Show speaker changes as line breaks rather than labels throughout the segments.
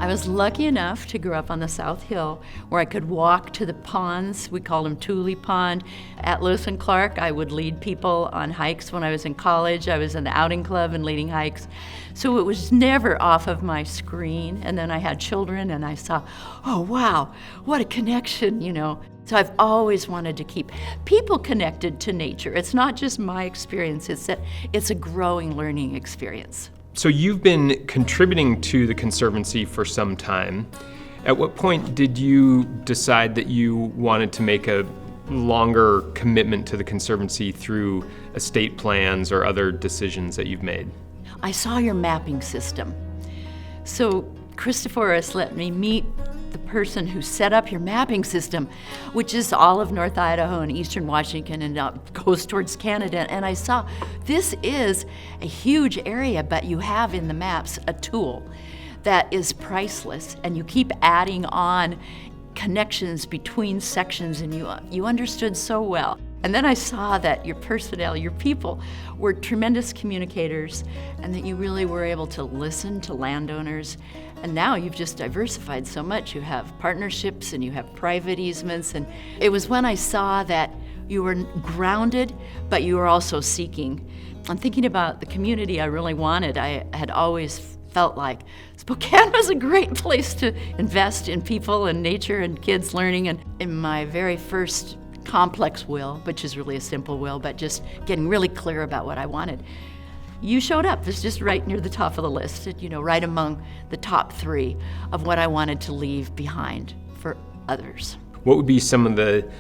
I was lucky enough to grow up on the South Hill where I could walk to the ponds. We called them Thule Pond. At Lewis and Clark, I would lead people on hikes when I was in college. I was in the outing club and leading hikes. So it was never off of my screen. And then I had children and I saw, oh wow, what a connection, you know. So I've always wanted to keep people connected to nature. It's not just my experience, it's a growing learning experience.
So you've been contributing to the Conservancy for some time. At what point did you decide that you wanted to make a longer commitment to the Conservancy through estate plans or other decisions that you've made?
I saw your mapping system. So Christophorus let me meet the person who set up your mapping system, which is all of North Idaho and Eastern Washington and goes towards Canada. And I saw this is a huge area, but you have in the maps a tool that is priceless, and you keep adding on connections between sections, and you understood so well. And then I saw that your personnel, your people, were tremendous communicators, and that you really were able to listen to landowners. And now you've just diversified so much. You have partnerships and you have private easements. And it was when I saw that you were grounded, but you were also seeking. I'm thinking about the community I really wanted. I had always felt like Spokane was a great place to invest in people and nature and kids learning. And in my very first complex will, which is really a simple will, but just getting really clear about what I wanted, you showed up. It's just right near the top of the list, you know, right among the top 3 of what I wanted to leave behind for others.
What would be some of the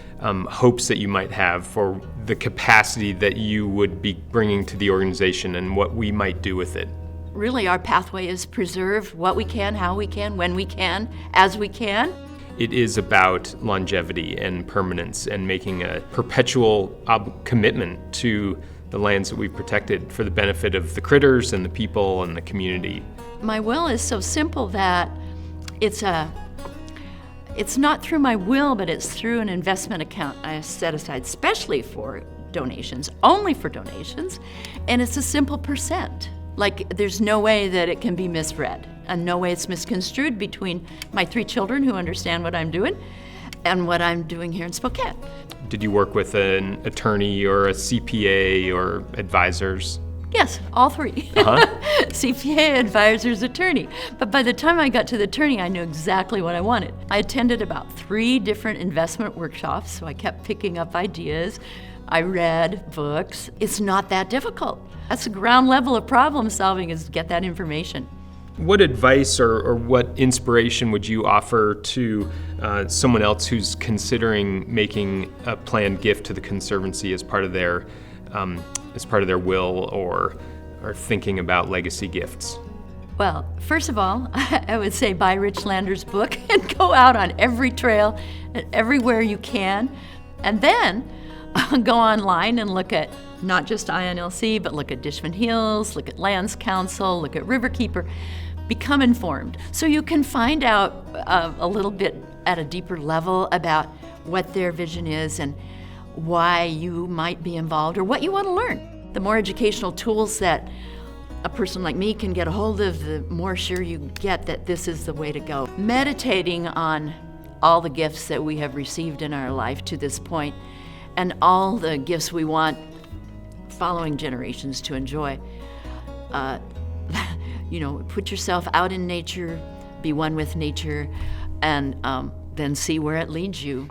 hopes that you might have for the capacity that you would be bringing to the organization and what we might do with it?
Really, our pathway is preserve what we can, how we can, when we can, as we can.
It is about longevity and permanence and making a perpetual commitment to the lands that we've protected for the benefit of the critters and the people and the community.
My will is so simple that it's not through my will, but it's through an investment account I set aside especially for donations, only for donations, and it's a simple percent. Like, there's no way that it can be misread, and no way it's misconstrued between my 3 children who understand what I'm doing and what I'm doing here in Spokane.
Did you work with an attorney or a CPA or advisors?
Yes, all 3.
Uh-huh.
CPA, advisors, attorney. But by the time I got to the attorney, I knew exactly what I wanted. I attended about 3 different investment workshops, so I kept picking up ideas. I read books. It's not that difficult. That's the ground level of problem solving, is get that information.
What advice or what inspiration would you offer to someone else who's considering making a planned gift to the Conservancy as part of their will or thinking about legacy gifts?
Well, first of all, I would say buy Rich Lander's book and go out on every trail and everywhere you can, and then go online and look at not just INLC, but look at Dishman Hills, look at Lands Council, look at Riverkeeper. Become informed so you can find out a little bit at a deeper level about what their vision is and why you might be involved or what you want to learn. The more educational tools that a person like me can get a hold of, the more sure you get that this is the way to go. Meditating on all the gifts that we have received in our life to this point and all the gifts we want following generations to enjoy. You know, put yourself out in nature, be one with nature, and then see where it leads you.